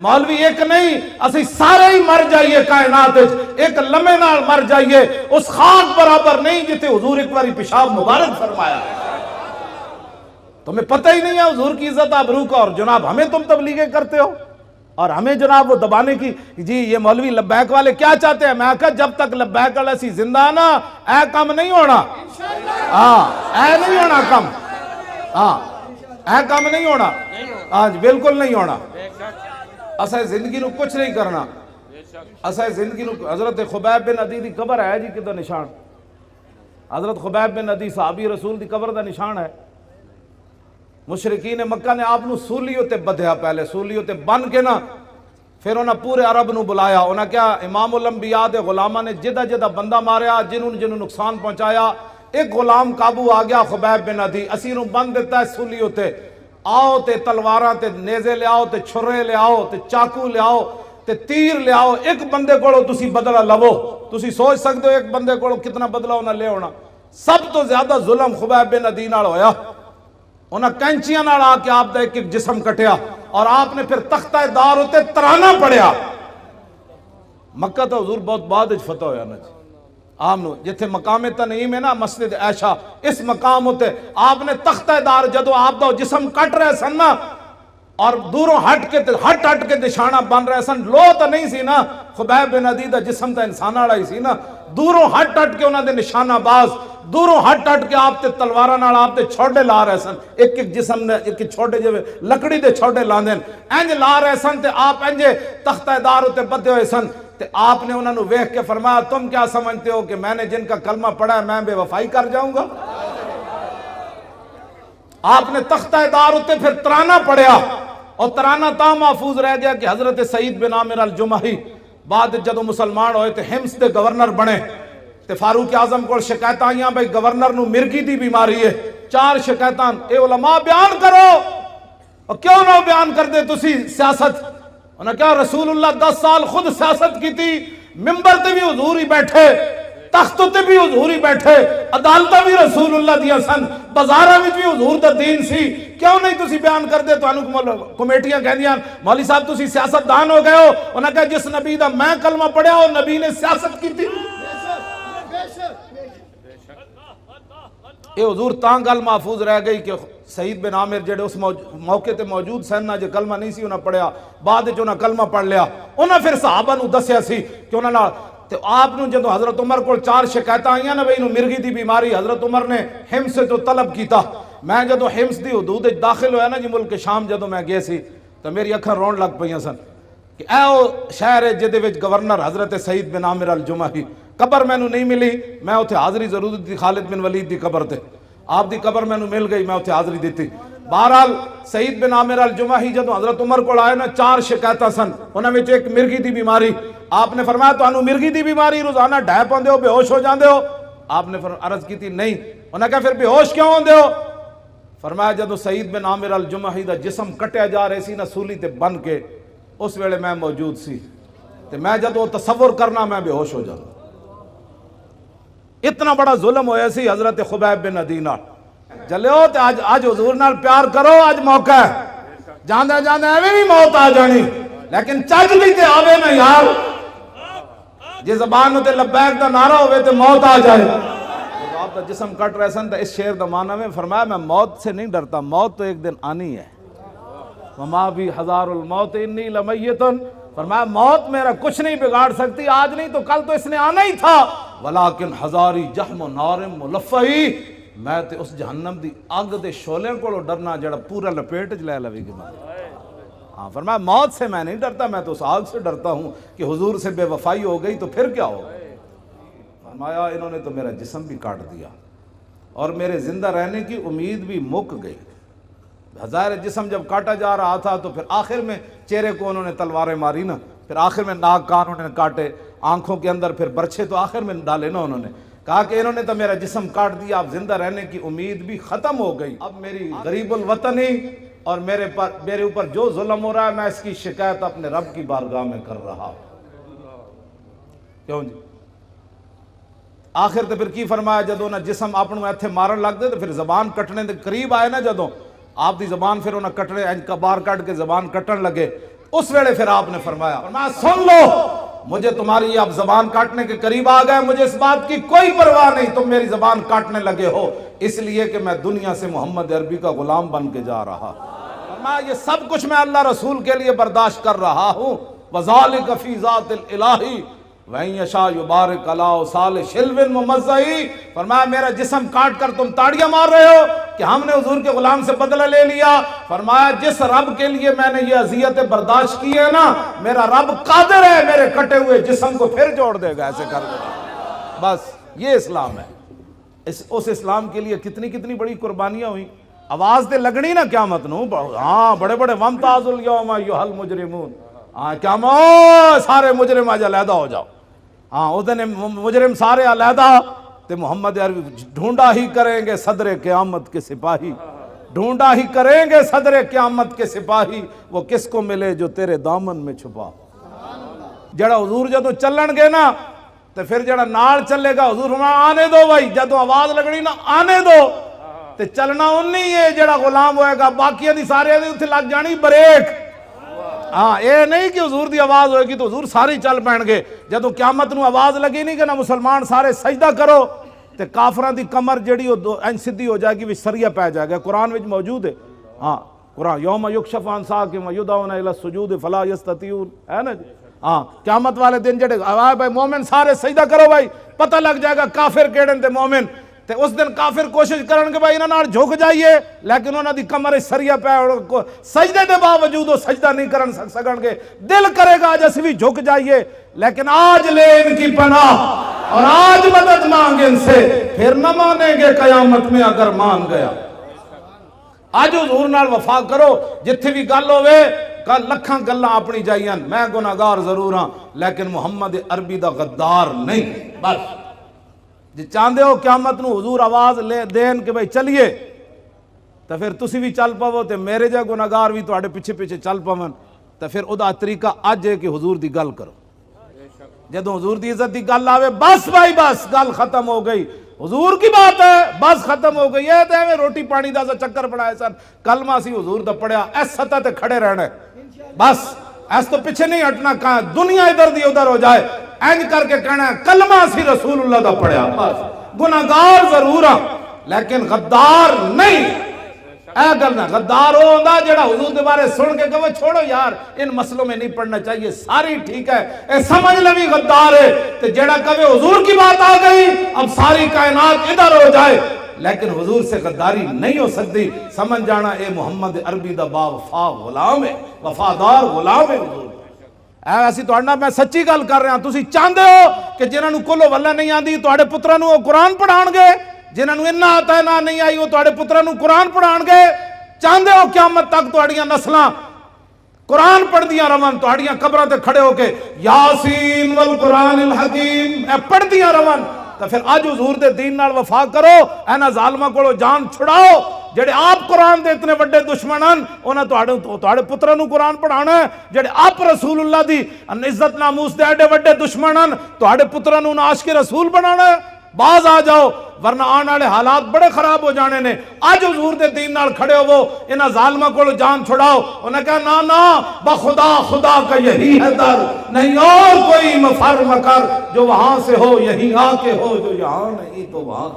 मौलवी एक नहीं, असी सारे ही मर जाइए कायनात एक लम्हे नाल मर जाइए, उस खाक बराबर नहीं जिथे हुजूर एक बारी पेशाब मुबारक फरमाया। तुम्हें पता ही नहीं है हुजूर की इज्जत आबरू का, और जनाब हमें तुम तबलीगे करते हो और हमें जनाब वो दबाने की। जी ये मौलवी लब्बैक वाले क्या चाहते हैं? मैं कहा जब तक लब्बैक वाला सी जिंदा ना ऐ कम नहीं होना। हाँ ऐ नहीं होना कम, हाँ ऐ कम नहीं होना, आज बिल्कुल नहीं होना। असा जिंदगी नू कुछ नहीं करना, असा जिंदगी नू। हजरत खुबैब बिन अदी दी कबर है जी किदा निशान, हजरत खुबैब बिन अदी सहाबी रसूल दी कबर दा निशान है। मुशरिकीन मक्का ने आप सूलियों ते बधिया, पहले सूलियों ते बन के ना फिर उन्हें पूरे अरब नू बुलाया। उन्हें क्या इमामुल अंबिया दे गुलामा ने जिदा जिदा बंदा मारिया, जिन्होंने नुकसान पहुंचाया, एक गुलाम काबू आ गया खुबैब बिन अदी, असी नू बन दिता है सूलियों ते। आओ ते तलवारां ते नेज़े ले आओ ते छुरे ले आओ ते चाकू ले आओ ते तीर ले आओ, एक बंदे कोलों तुसी बदला लवो। तुसी सोच सकते हो एक बंदे कोलों कितना बदला उन्हें ले होना। सब तो ज्यादा जुल्म खुबैब बिन अदी नाल होया। उन्हें कैंचियां नाल आके आप दा एक एक जिस्म कटिया और आपने फिर तख्ता दार उत्ते तराना पड़िया। मक्का तो हुजूर बहुत बाद विच फतह होया ना जी, आमनो जिथे मकामे तनईम है ना मस्जिद ऐशा, इस मकाम उते आपने तख्तेदार जदों आप दा जिस्म कट रहे सन ना और दूरों हट के निशाना बन रहे सन, लो तो नहीं सी ना खुबैब बिन अदी दा जिस्म तो इंसान वाला ही सी ना। दूरों हट के उन्हां दे निशानाबाज दूरों हट के आप ते तलवारां नाल आप ते छोड़े ला रहे सन, एक एक जिस्म ने एक एक छोटे जिवें लकड़ी दे छोड़े लांदे इंज ला रहे सन ते आप इंजे तख्तेदार उते बधे होए सन। ते आपने उन्होंने वेख के फरमाया तुम क्या समझते हो कि मैंने जिनका कलमा पढ़ा है मैं बेवफाई कर जाऊंगा? आपने तख्तेदार उत्ते फिर तराना पढ़िया और तराना ता महफूज रह गया कि हजरत सईद बिन आमिर अल जुमही बाद जदों मुसलमान होए ते हिम्स दे गवर्नर बने ते फारूक आजम को शिकायत आईयां भाई गवर्नर नू मिर्गी दी बीमारी है। 4 शिकायतां ए उलमा बयान करो, और क्यों ना बयान कर दे तुसी सियासत। उन्हें क्या रसूलुल्लाह 10 साल खुद सियासत की थी, मिंबर ते भी हुजूर ही बैठे, तख्त ते भी हुजूर ही बैठे, अदालतां भी रसूलुल्लाह दियां सन, बाजारां विच भी हुजूर दा दीन सी, क्यों नहीं तुसी बयान कर दे? तुहानू कमेटियां कहंदियां मौलवी साहब तुसी सियासतदान हो गए हो। उन्हें कहा जिस नबी दा मैं कलमा पढ़िया वो नबी ने सियासत की थी। ये हुजूर तां गल महफूज रह गई कि सईद बिन आमिर जेड़े उस मौके ते मौजूद सन ना, जो कलमा नहीं सी उन्हें पढ़िया, बाद विच उन्हें कलमा पढ़ लिया। उन्हें फिर सहाबा नू दस्सिया सी कि उन्हां नाल ते आप नू जदों हजरत उमर को 4 शिकायतां आईयां ना बई इनू मिर्गी दी बीमारी, हजरत उमर ने हिम्स से तो तलब कीता। मैं जदों हिम्स दी हदूद विच दाखिल होया ना जी मुल्क शाम, जदों मैं गया सी तो मेरी अखां रोण लग पईयां सन कि ऐ ओ शहर है जिहदे which governor Hazrat Saeed bin Aamir Al जुमही। Cover मैनू नहीं मिली, मैं उत्थे हाज़री जरूर दी खालिद बिन वलीद दी कबर ते, आप दी कबर मैनू मिल गई, मैं उत्थे हाज़री दी। बहरहाल सईद बिन आमिर अल जुमही जदों हजरत उमर को आए ना 4 शिकायतां सन, उन्हां विच एक मिर्गी दी बीमारी। आपने फरमाया तुहानू मिर्गी दी बीमारी, रोजाना ढह पाउंदे हो, बेहोश हो जांदे हो? आपने अर्ज की नहीं। उन्हें कहा फिर बेहोश क्यों होंदे हो? फरमाया जदों सईद बिन आमिर अल जुमही दा जिस्म कटिया जा रहे सी ना सूली ते बन के, उस वेले मैं मौजूद सी ते मैं जदों तसव्वुर करना मैं बेहोश हो जांदा। इतना बड़ा जुल्म होया सी हजरत खुबैब बिन अदी नाल। चलो ते आज हुजूर नाल प्यार करो, आज मौका है। जांदे जांदे एवें भी मौत आ जानी, लेकिन चज भी ते आवे ना यार। जे ज़बान उते लब्बैक दा नारा होवे ते मौत आ जाए। जब आप दा जिस्म कट रहे सन तो इस शेर दा माना में फरमाया मैं मौत से नहीं डरता, मौत तो एक दिन आनी है। वमा भी हज़ारुल मौत इन्नी लमय्यतुन, फरमाया मौत मेरा कुछ नहीं बिगाड़ सकती, आज नहीं तो कल तो इसने आना ही था। वलाकिन हज़ारी जहम नारिम मुलफ़्फ़ही, मैं ते उस जहन्नम दी अग दे शोले को डरना जड़ा पूरा लपेट च लै लवेगी। हाँ फरमाया मौत से मैं नहीं डरता, मैं तो उस आग से डरता हूँ कि हुजूर से बेवफाई हो गई तो फिर क्या होगा। फरमाया इन्होंने तो मेरा जिस्म भी काट दिया और मेरे जिंदा रहने की उम्मीद भी मुक गई। हज़ार जिस्म जब काटा जा रहा था तो फिर आखिर में चेहरे को उन्होंने तलवारें मारी ना, फिर आखिर में नाक कान उन्होंने काटे, आंखों के अंदर फिर बर्छे तो आखिर में डाले ना। उन्होंने कहा कि इन्होंने तो मेरा जिस्म काट दिया, अब जिंदा रहने की उम्मीद भी खत्म हो गई। अब मेरी गरीबुल वतनी और मेरे ऊपर जो जुल्म हो रहा है, मैं इसकी शिकायत अपने रब की बारगाह में कर रहा हूं। क्यों जी? आखिर तो फिर की फरमाया जदों ना जिस्म आपनू इत्थे मारन लग गए तो फिर जबान कटने के करीब आए ना, जदों आप दी जबान फिर उन्हें कटने बाहर कट के जबान कटन लगे اس ویلے پھر آپ نے فرمایا سن لو مجھے تمہاری اب زبان کاٹنے کے قریب آ گئے، مجھے اس بات کی کوئی پرواہ نہیں تم میری زبان کاٹنے لگے ہو، اس لیے کہ میں دنیا سے محمد عربی کا غلام بن کے جا رہا، فرمایا یہ سب کچھ میں اللہ رسول کے لیے برداشت کر رہا ہوں، وَذَلِكَ فِي ذَاتِ الْإِلَٰهِ وَإِن يَشَاء يُبَارِكْ عَلَىٰ صَالِحِ شِلْوٍ مُمَزَّعِ، فرمایا میرا جسم کاٹ کر تم تاڑیاں مار رہے ہو کہ ہم نے حضور کے غلام سے بدلہ لے لیا، فرمایا جس رب کے لیے میں نے یہ اذیتیں برداشت کی ہے نا، میرا رب قادر ہے میرے کٹے ہوئے جسم کو پھر جوڑ دے گا ایسے کر کے۔ بس یہ اسلام ہے۔ اس اسلام کے لیے کتنی بڑی قربانیاں ہوئی، آواز دے لگنی نا قیامت نو، ہاں بڑے بڑے وَامْتَازُوا الْيَوْمَ أَيُّهَا الْمُجْرِمُونَ، ہاں قیامت سارے مجرم آج علیحدہ ہو جاؤ، ہاں اس دن مجرم سارے علیحدہ، تے محمد عربی ڈھونڈا ہی کریں گے صدر قیامت کے سپاہی، ڈھونڈا ہی کریں گے صدر قیامت کے سپاہی، وہ کس کو ملے جو تیرے دامن میں چھپا۔ جڑا حضور جدو چلن گے نا تے پھر جڑا نال چلے گا حضور فرمایا آنے دو بھائی، جدو آواز لگنی نا آنے دو، تے چلنا انہی ہے جڑا غلام ہوئے گا، باقیہ دی سارے دی اتھے لگ جانی بریک۔ ہاں اے نہیں کہ حضور دی آواز ہوئے گی تو حضور ساری چل پین گے، جدو قیامت نو آواز لگی نہیں کہ نا مسلمان سارے سجدہ کرو تے کافران دی کمر جڑی انج سدھی ہو جائے گی وچ سریہ پہ جائے گا، قرآن وچ موجود ہے، ہاں قرآن یوم یکشف عن ساق ویدعون الی السجود فلا یستطیعون، ہے نا جی، ہاں قیامت والے دن جڑے بھائی مومن سارے سجدہ کرو بھائی، پتہ لگ جائے گا کافر کیڑن تے مومن، تے اس دن کافر کوشش کرن کہ بھائی انہاں نال جھک جائیے، لیکن انہاں دی کمر سریہ پہ سجدے دے باوجود وہ سجدہ نہیں کرن سکن گے، دل کرے گا آج اسی بھی جھک جائیے، لیکن آج لے ان کی پناہ اور آج مدد مانگ ان سے، پھر نہ مانیں گے قیامت میں اگر مان گیا۔ آج حضور نال وفا کرو، جتھے بھی گل ہوئے لکھاں گلاں اپنی جائیاں، میں گناہگار ضرور ہاں لیکن محمد عربی دا غدار نہیں، بس جی چاندے ہو قیامت نو حضور آواز لے دین کہ بھئی چلیے تو پھر تسی بھی چل پاو تے میرے جا گناہگار بھی تواڈے پیچھے پیچھے چل پاون، تو پھر ادا طریقہ اج ہے کہ حضور دی گل کرو، جدوں حضور دی عزت دی گل آوے بس بھائی بس گل ختم ہو گئی، حضور کی بات ہے بس ختم ہو گئی ہے، تے روٹی پانی دا سا چکر پڑھائے سن، کلمہ سی حضور دا پڑھیا، اس سطح تے کھڑے رہنا ہے بس، ایس تو پیچھے نہیں ہٹنا، کہاں دنیا ادھر دی ادھر ہو جائے، اینج کر کے کہنا ہے کلمہ سی رسول اللہ دا پڑھیا، بس گناہگار ضرور ہاں لیکن غدار نہیں۔ اے گل نہ غدار ہو ہوندا جڑا حضور دے بارے سن کے کہے چھوڑو یار ان مسئلوں میں نہیں پڑھنا چاہیے، ساری ٹھیک ہے، اے سمجھ لوی غدار ہے، تے جڑا کہے حضور کی بات آ گئی اب ساری کائنات ادھر ہو جائے، لیکن حضور سے غداری نہیں ہو سکتی، سمجھ جانا اے محمد عربی دا با وفا غلام ہے، وفادار غلام ہے حضور۔ ایسی توڑنا میں سچی گل کر رہا ہوں، تسی چاہندے ہو کہ جنہاں نو کلو واللہ نہیں آندی توڑے پترہ نو قرآن پڑھان گے، جنہاں نو انہا آتا ہے نہ نہیں آئی وہ توڑے پترہ نو قرآن پڑھان گے، چاہندے ہو قیامت تک توڑیاں نسلاں قرآن پڑھ دیا روان، توڑیاں قبران تے کھڑے ہو کے یاسین والقرآن الحکیم اے پڑھ دیا روان، تو پھر آج حضور دے دین نال وفا کرو، اینا ظالمہ کو جان چھڑاؤ، جڑے آپ قرآن دے اتنے بڑے دشمنان انہاں توڑے پترہ نو قرآن پڑھانا ہے، جڑے آپ رسول اللہ دی عزت ناموس دے ایڈے بڑے دشمنان توڑے پترہ نو عاشق رسول بنانا ہے، باز آ جاؤ ورنہ آنے والے حالات بڑے خراب ہو جانے نے۔ آج حضور دے دین نال کھڑے ہو وہ انہاں ظالمہ کو جان چھڑاؤ، انہاں کہا نا نا بخدا خدا کا یہی ہے در، نہیں اور کوئی مفر مکر، جو وہاں سے ہو یہی آ کے ہو، جو یہاں نہیں تو وہاں